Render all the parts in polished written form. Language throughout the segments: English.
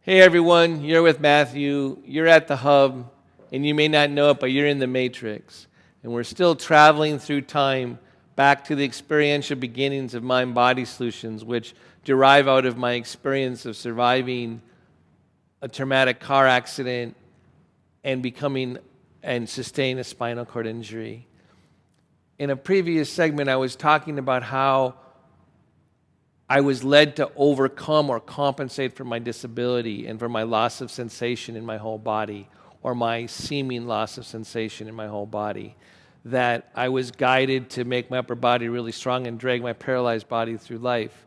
Hey everyone, you're with Matthew. You're at the hub, and you may not know it, but you're in the matrix. And we're still traveling through time back to the experiential beginnings of mind-body solutions, which derive out of my experience of surviving a traumatic car accident and sustaining a spinal cord injury. In a previous segment, I was talking about how I was led to overcome or compensate for my disability and for my loss of sensation in my whole body, or my seeming loss of sensation in my whole body. That I was guided to make my upper body really strong and drag my paralyzed body through life.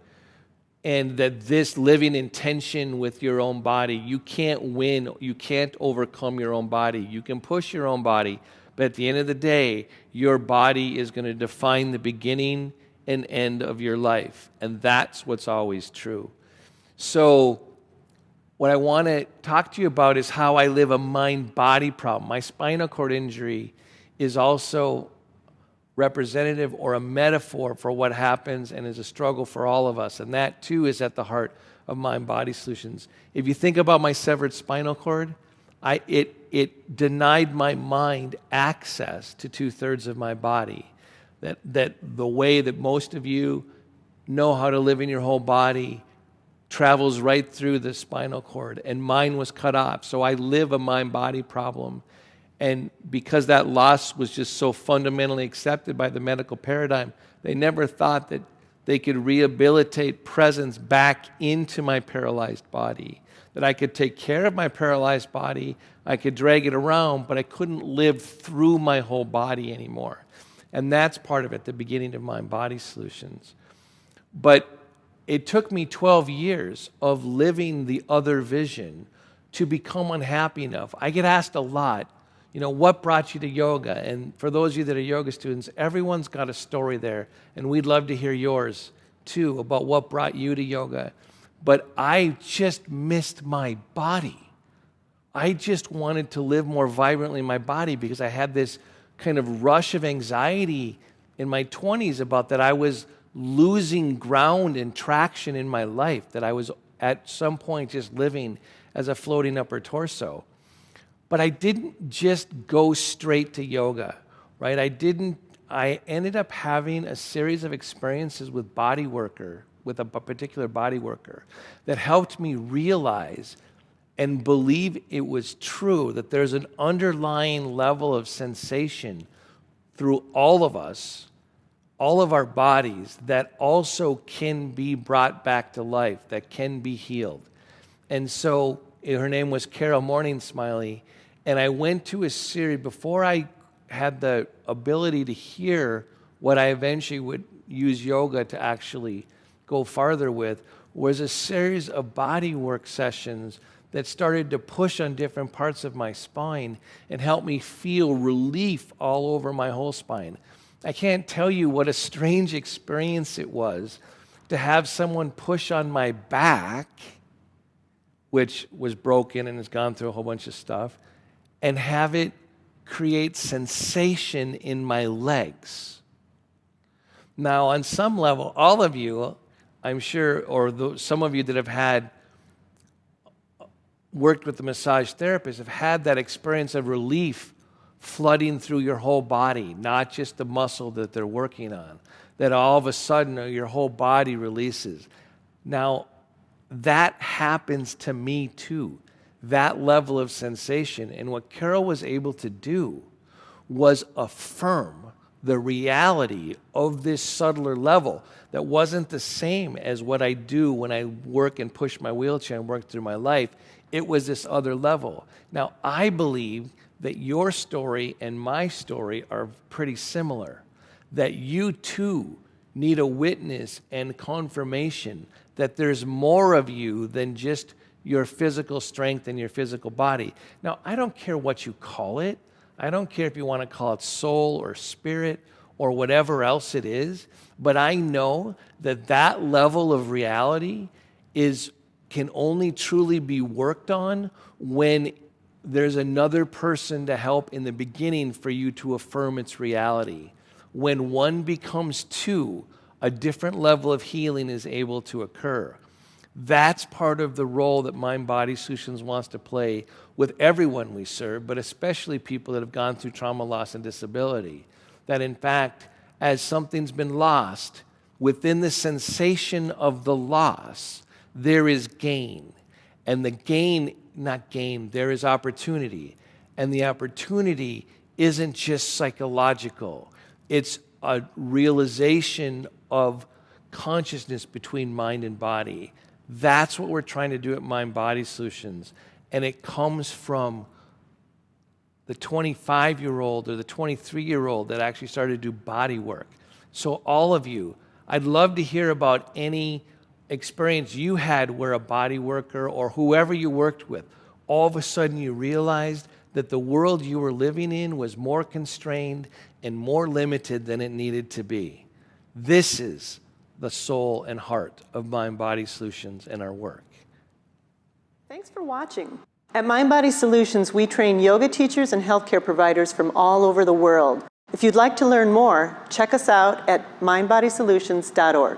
And that this living in tension with your own body, you can't win, you can't overcome your own body. You can push your own body, but at the end of the day, your body is going to define the beginning and end of your life. And that's what's always true. So what I want to talk to you about is how I live a mind-body problem. My spinal cord injury is also representative or a metaphor for what happens and is a struggle for all of us. And that too is at the heart of mind-body solutions. If you think about my severed spinal cord, it denied my mind access to 2/3 of my body. That the way that most of you know how to live in your whole body travels right through the spinal cord, and mine was cut off. So I live a mind-body problem. And because that loss was just so fundamentally accepted by the medical paradigm, they never thought that they could rehabilitate presence back into my paralyzed body. That I could take care of my paralyzed body, I could drag it around, but I couldn't live through my whole body anymore. And that's part of it, the beginning of mind-body solutions. But it took me 12 years of living the other vision to become unhappy enough. I get asked a lot, what brought you to yoga? And for those of you that are yoga students, everyone's got a story there. And we'd love to hear yours, too, about what brought you to yoga. But I just missed my body. I just wanted to live more vibrantly in my body because I had this kind of rush of anxiety in my 20s about that I was losing ground and traction in my life, that I was at some point just living as a floating upper torso. But I didn't just go straight to yoga, right? I ended up having a series of experiences with a particular body worker that helped me realize and believe it was true that there's an underlying level of sensation through all of us, all of our bodies, that also can be brought back to life, that can be healed. And so her name was Carol Morning Smiley, and I went to a series before I had the ability to hear what I eventually would use yoga to actually go farther with, was a series of body work sessions that started to push on different parts of my spine and help me feel relief all over my whole spine. I can't tell you what a strange experience it was to have someone push on my back, which was broken and has gone through a whole bunch of stuff, and have it create sensation in my legs. Now, on some level, all of you, I'm sure, or some of you that have worked with the massage therapist have had that experience of relief flooding through your whole body, not just the muscle that they're working on, that all of a sudden your whole body releases. Now, that happens to me too, that level of sensation. And what Carol was able to do was affirm the reality of this subtler level that wasn't the same as what I do when I work and push my wheelchair and work through my life. It was this other level. Now, I believe that your story and my story are pretty similar, that you too need a witness and confirmation that there's more of you than just your physical strength and your physical body. Now, I don't care what you call it. I don't care if you want to call it soul or spirit or whatever else it is, but I know that that level of reality can only truly be worked on when there's another person to help in the beginning for you to affirm its reality. When one becomes two, a different level of healing is able to occur. That's part of the role that Mind Body Solutions wants to play with everyone we serve, but especially people that have gone through trauma, loss, and disability. That in fact, as something's been lost, within the sensation of the loss, there is gain. And the gain, not gain, there is opportunity. And the opportunity isn't just psychological. It's a realization of consciousness between mind and body. That's what we're trying to do at Mind Body Solutions. And it comes from the 25-year-old or the 23-year-old that actually started to do body work. So all of you, I'd love to hear about any experience you had where a body worker or whoever you worked with, all of a sudden you realized that the world you were living in was more constrained and more limited than it needed to be. This is the soul and heart of Mind Body Solutions and our work. Thanks for watching. At Mind Body Solutions, we train yoga teachers and healthcare providers from all over the world. If you'd like to learn more, check us out at mindbodysolutions.org.